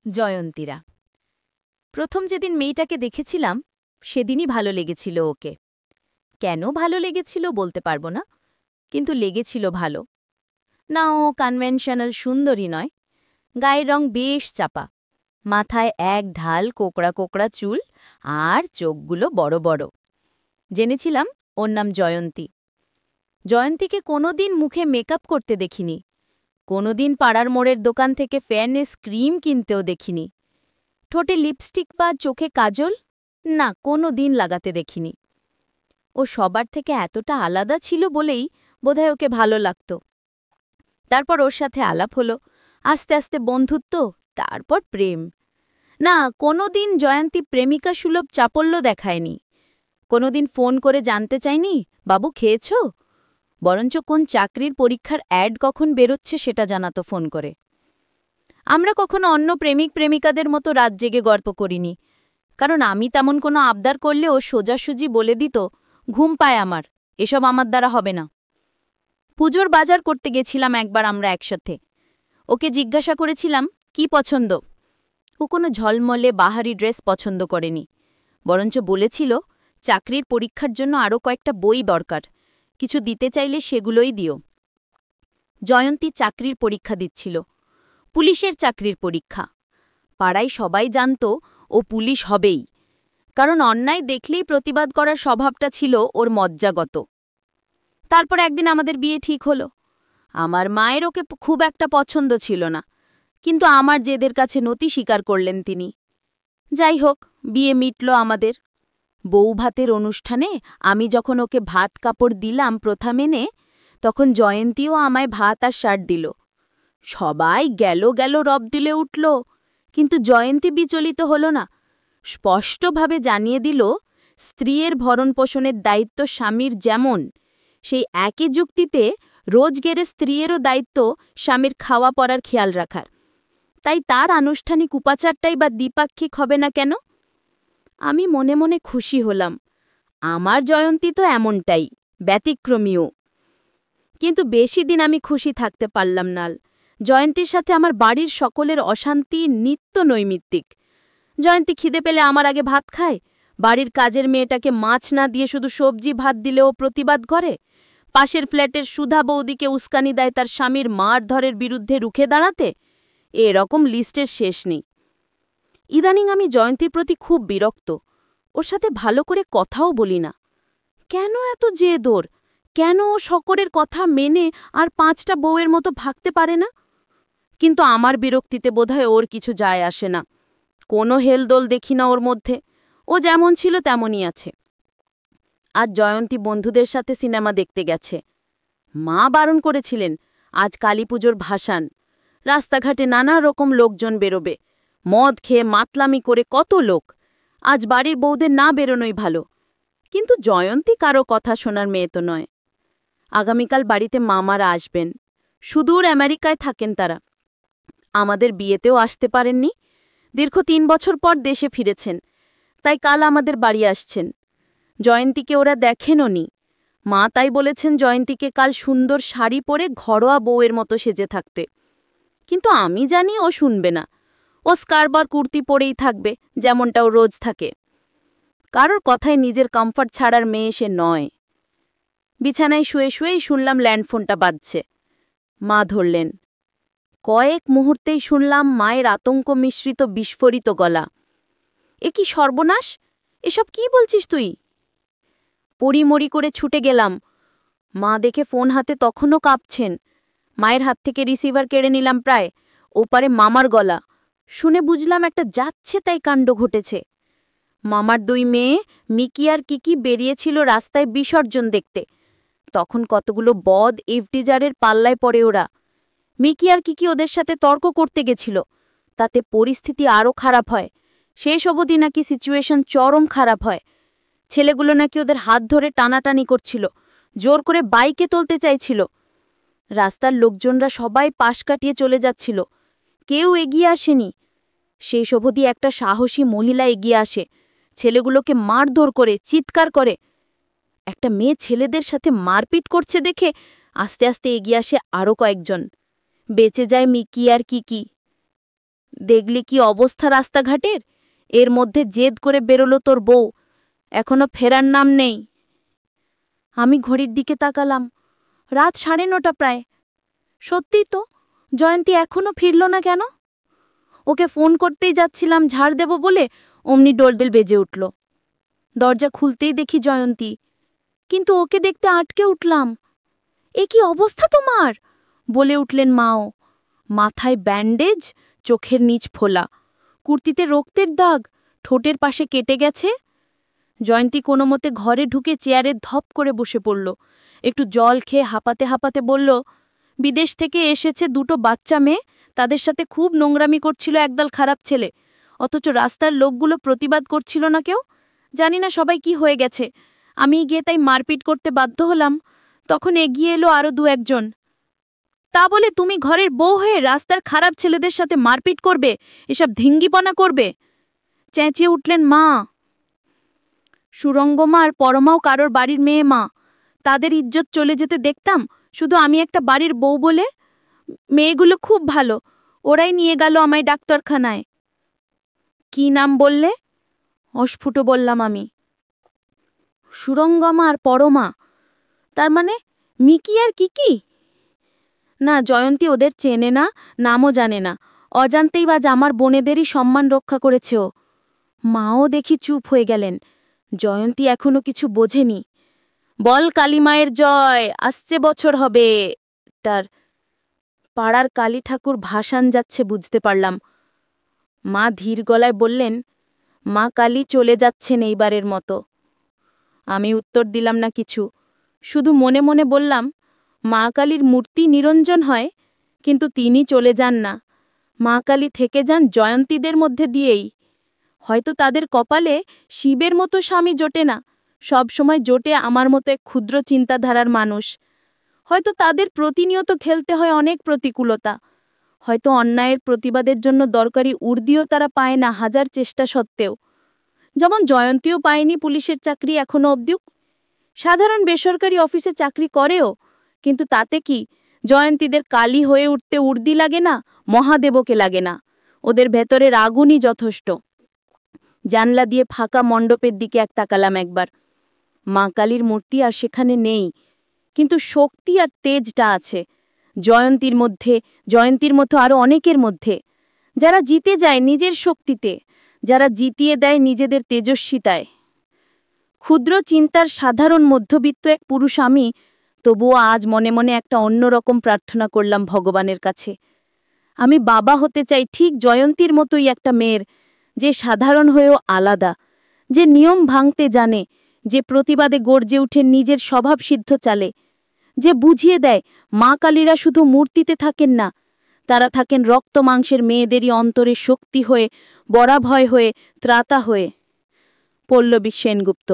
জয়ন্তীরা। প্রথম যেদিন মেয়েটাকে দেখেছিলাম সেদিনই ভালো লেগেছিল ওকে। কেন ভালো লেগেছিল বলতে পারবো না, কিন্তু লেগেছিল ভালো। না, ও কনভেনশনাল সুন্দরী নয়, গায়ের রং বেশ চাপা, মাথায় এক ঢাল কোকড়া কোকড়া চুল আর চোখগুলো বড় বড়। জেনেছিলাম ওর নাম জয়ন্তী। জয়ন্তীকে কোনোদিন মুখে মেকআপ করতে দেখিনি, কোনোদিন পাড়ার মোড়ের দোকান থেকে ফেয়ারনেস ক্রিম কিনতেও দেখিনি। ঠোঁটে লিপস্টিক বা চোখে কাজল না, কোনো দিন লাগাতে দেখিনি। ও সবার থেকে এতটা আলাদা ছিল বলেই বোধহয় ওকে ভালো লাগত। তারপর ওর সাথে আলাপ হলো, আস্তে আস্তে বন্ধুত্ব, তারপর প্রেম। না, কোনোদিন জয়ন্তী প্রেমিকা সুলভ চাপল্য দেখায়নি, কোনোদিন ফোন করে জানতে চাইনি বাবু খেয়েছ, বরঞ্চ কোন চাকরির পরীক্ষার অ্যাড কখন বেরোচ্ছে সেটা জানাতো ফোন করে। আমরা কখনো অন্য প্রেমিক প্রেমিকাদের মতো রাত জেগে গল্প করিনি, কারণ আমি তেমন কোনো আবদার করলেও সোজাসুজি বলে দিত, ঘুম পায় আমার, এসব আমার দ্বারা হবে না। পুজোর বাজার করতে গেছিলাম একবার আমরা একসাথে। ওকে জিজ্ঞাসা করেছিলাম কি পছন্দ। ও কোনো ঝলমলে বাহারি ড্রেস পছন্দ করেনি, বরঞ্চ বলেছিল চাকরির পরীক্ষার জন্য আরও কয়েকটা বই দরকার, কিছু দিতে চাইলে সেগুলোই দিও। জয়ন্তী চাকরির পরীক্ষা দিচ্ছিল, পুলিশের চাকরির পরীক্ষা। পাড়ায় সবাই জানত ও পুলিশ হবেই, কারণ অন্যায় দেখলেই প্রতিবাদ করার স্বভাবটা ছিল ওর মজ্জাগত। তারপর একদিন আমাদের বিয়ে ঠিক হলো। আমার মায়ের ওকে খুব একটা পছন্দ ছিল না, কিন্তু আমার জেদের কাছে নতি স্বীকার করলেন তিনি। যাই হোক, বিয়ে মিটল আমাদের। বউ ভাতের অনুষ্ঠানে আমি যখন ওকে ভাত কাপড় দিলাম প্রথা মেনে, তখন জয়ন্তীও আমায় ভাত আর শার্ট দিল। সবাই গেল গেল রব দিলে উঠল, কিন্তু জয়ন্তী বিচলিত হল না, স্পষ্টভাবে জানিয়ে দিল স্ত্রীর ভরণপোষণের দায়িত্ব স্বামীর যেমন, সেই একই যুক্তিতে রোজগেরে স্ত্রীরও দায়িত্ব স্বামীর খাওয়া পরার খেয়াল রাখার। তাই তার আনুষ্ঠানিক উপাচারটাই বা দ্বিপাক্ষিক হবে না কেন? আমি মনে মনে খুশি হলাম, আমার জয়ন্তী তো এমনটাই, ব্যতিক্রমীও। কিন্তু বেশি দিন আমি খুশি থাকতে পারলাম না। জয়ন্তীর সাথে আমার বাড়ির সকলের অশান্তি নিত্য নৈমিত্তিক। জয়ন্তী খিদে পেলে আমার আগে ভাত খায়, বাড়ির কাজের মেয়েটাকে মাছ না দিয়ে শুধু সবজি ভাত দিলেও প্রতিবাদ করে, পাশের ফ্ল্যাটের সুধা বৌদিকে উস্কানি দেয় তার স্বামীর মারধরের বিরুদ্ধে রুখে দাঁড়াতে। এরকম লিস্টের শেষ নেই। ইদানিং আমি জয়ন্তীর প্রতি খুব বিরক্ত, ওর সাথে ভালো করে কথাও বলি না। কেন এত জেদ ওর? কেন ও সকলের কথা মেনে আর 5টা বউয়ের মতো ভাগতে পারে না? কিন্তু আমার বিরক্তিতে বোধহয় ওর কিছু যায় আসে না। কোনো হেলদোল দেখি না ওর মধ্যে, ও যেমন ছিল তেমনই আছে। আজ জয়ন্তী বন্ধুদের সাথে সিনেমা দেখতে গেছে। মা বারণ করেছিলেন, আজ কালীপুজোর ভাসান, রাস্তাঘাটে নানা রকম লোকজন বেরোবে, মদ খেয়ে মাতলামি করে কত লোক, আজ বাড়ির বউদের না বেরোনোই ভালো। কিন্তু জয়ন্তী কারো কথা শোনার মেয়ে তো নয়। আগামীকাল বাড়িতে মামারা আসবেন, সুদূর আমেরিকায় থাকেন তারা। আমাদের বিয়েতেও আসতে পারেননি, দীর্ঘ 3 বছর পর দেশে ফিরেছেন, তাই কাল আমাদের বাড়ি আসছেন। জয়ন্তীকে ওরা দেখেনও নি। মা তাই বলেছেন জয়ন্তীকে কাল সুন্দর শাড়ি পরে ঘরোয়া বউয়ের মতো সেজে থাকতে। কিন্তু আমি জানি ও শুনবে না, ও স্কার্ফ আর কুর্তি পরেই থাকবে, যেমনটা ও রোজ থাকে। কারোর কথায় নিজের কমফর্ট ছাড়ার মেয়ে সে নয়। বিছানায় শুয়ে শুয়েই শুনলাম ল্যান্ডফোনটা বাজছে। মা ধরলেন। কয়েক মুহূর্তেই শুনলাম মায়ের আতঙ্ক মিশ্রিত বিস্ফোরিত গলা, এ কি সর্বনাশ, এসব কি বলছিস তুই? পড়িমড়ি করে ছুটে গেলাম। মা দেখে ফোন হাতে তখনও কাঁপছেন। মায়ের হাত থেকে রিসিভার কেড়ে নিলাম প্রায়। ওপারে মামার গলা, শুনে বুঝলাম একটা যাচ্ছে তাই কাণ্ড ঘটেছে। মামার 2 মেয়ে মিকি আর কিকি বেরিয়েছিল রাস্তায় বিসর্জন দেখতে। তখন কতগুলো বদ ইভটিজারের পাল্লায় পড়ে ওরা। মিকি আর কিকি ওদের সাথে তর্ক করতে গেছিল, তাতে পরিস্থিতি আরও খারাপ হয়। শেষ অবধি নাকি সিচুয়েশন চরম খারাপ হয়। ছেলেগুলো নাকি ওদের হাত ধরে টানাটানি করছিল, জোর করে বাইকে তুলতে চাইছিল। রাস্তার লোকজনরা সবাই পাশ কাটিয়ে চলে যাচ্ছিল, কেউ এগিয়ে আসেনি। শেষ অবধি একটা সাহসী মহিলা এগিয়ে আসে, ছেলেগুলোকে মারধর করে, চিৎকার করে। একটা মেয়ে ছেলেদের সাথে মারপিট করছে দেখে আস্তে আস্তে এগিয়ে আসে আরও কয়েকজন। বেঁচে যায় মিকি আর কিকি। দেখলি কি অবস্থা রাস্তাঘাটের? এর মধ্যে জেদ করে বেরোলো তোর বউ, এখনো ফেরার নাম নেই। আমি ঘড়ির দিকে তাকালাম, রাত 9:30 প্রায়। সত্যিই তো, জয়ন্তী এখনো ফিরল না কেন? ওকে ফোন করতেই যাচ্ছিলাম ঝাড় দেব বলে, অমনি ডোরবেল বেজে উঠল। দরজা খুলতেই দেখি জয়ন্তী, কিন্তু ওকে দেখতে আটকে উঠলাম। এ কি অবস্থা তোমার? বলে উঠলেন মাও। মাথায় ব্যান্ডেজ, চোখের নিচ ফোলা, কুর্তিতে রক্তের দাগ, ঠোঁটের পাশে কেটে গেছে। জয়ন্তী কোনো মতে ঘরে ঢুকে চেয়ারে ধপ করে বসে পড়ল। একটু জল খেয়ে হাঁপাতে হাঁপাতে বলল, বিদেশ থেকে এসেছে 2টো বাচ্চা মেয়ে, তাদের সাথে খুব নোংরামি করছিল একদল খারাপ ছেলে, অথচ রাস্তার লোকগুলো প্রতিবাদ করছিল না কেউ। জানি না সবাই কি হয়ে গেছে, আমি গিয়ে তাই মারপিট করতে বাধ্য হলাম। তখন এগিয়ে এলো আরও 2-1 জন। তা বলে তুমি ঘরের বউ হয়ে রাস্তার খারাপ ছেলেদের সাথে মারপিট করবে, এসব ধিঙ্গিপনা করবে? চেঁচিয়ে উঠলেন মা। সুরঙ্গমা আর পরমাও কারোর বাড়ির মেয়ে মা, তাদের ইজ্জত চলে যেতে দেখতাম শুধু আমি একটা বাড়ির বউ বলে। মেয়েগুলো খুব ভালো, ওরাই নিয়ে গেল আমায় ডাক্তারখানায়। কি নাম বললে? অস্ফুট বললাম আমি। সুরঙ্গমা আর পরমা, তার মানে মিকি আর কিকি? না, জয়ন্তী ওদের চেনে না, নামও জানে না, অজান্তেই বাজ আমার বোনেদেরই সম্মান রক্ষা করেছে ও। মাও দেখি চুপ হয়ে গেলেন। জয়ন্তী এখনো কিছু বোঝেনি। বল কালী মায়ের জয়, আসছে বছর হবে। তার পাড়ার কালী ঠাকুর ভাসান যাচ্ছে বুঝতে পারলাম। মা ধীর গলায় বললেন, মা কালী চলে যাচ্ছেন এইবারের মতো। আমি উত্তর দিলাম না কিছু, শুধু মনে মনে বললাম, মা কালীর মূর্তি নিরঞ্জন হয়, কিন্তু তিনি চলে যান না। মা কালী থেকে যান জয়ন্তীদের মধ্যে দিয়েই। হয়তো তাদের কপালে শিবের মতো স্বামী জোটে না, সব সময় জোটে আমার মতো এক ক্ষুদ্র চিন্তাধারার মানুষ। হয়তো তাদের প্রতিনিয়ত খেলতে হয় অনেক প্রতিকূলতা। হয়তো অন্যায়ের প্রতিবাদের জন্য দরকারি উর্দিও তারা পায় না হাজার চেষ্টা সত্ত্বেও। যেমন জয়ন্তীও পায়নি পুলিশের চাকরি এখনো অবধি। সাধারণ বেসরকারি অফিসে চাকরি করেও, কিন্তু তাতে কি জয়ন্তীদের কালী হয়ে উঠতে উর্দি লাগে না, মহাদেবকে লাগে না। ওদের ভেতরের আগুনই যথেষ্ট। জানলা দিয়ে ফাঁকা মণ্ডপের দিকে তাকালাম একবার। মা কালীর মূর্তি আর সেখানে নেই, কিন্তু শক্তি আর তেজটা আছে জয়ন্তীর মধ্যে, জয়ন্তীর মতো আরও অনেকের মধ্যে, যারা জিতে যায় নিজের শক্তিতে, যারা জিতিয়ে দেয় নিজেদের তেজস্বিতায়। ক্ষুদ্র চিন্তার সাধারণ মধ্যবিত্ত এক পুরুষ আমি, তবুও আজ মনে মনে একটা অন্যরকম প্রার্থনা করলাম ভগবানের কাছে। আমি বাবা হতে চাই ঠিক জয়ন্তীর মতোই একটা মেয়ের, যে সাধারণ হয়েও আলাদা, যে নিয়ম ভাঙতে জানে, যে প্রতিবাদে গর্জে উঠে নিজের স্বভাবসিদ্ধ চালে, যে বুঝিয়ে দেয় মা কালীরা শুধু মূর্তিতে থাকেন না, তারা থাকেন রক্ত মাংসের মেয়েদেরই অন্তরে শক্তি হয়ে, বরাভয় হয়ে, ত্রাতা হয়ে। পল্লবী সেনগুপ্ত।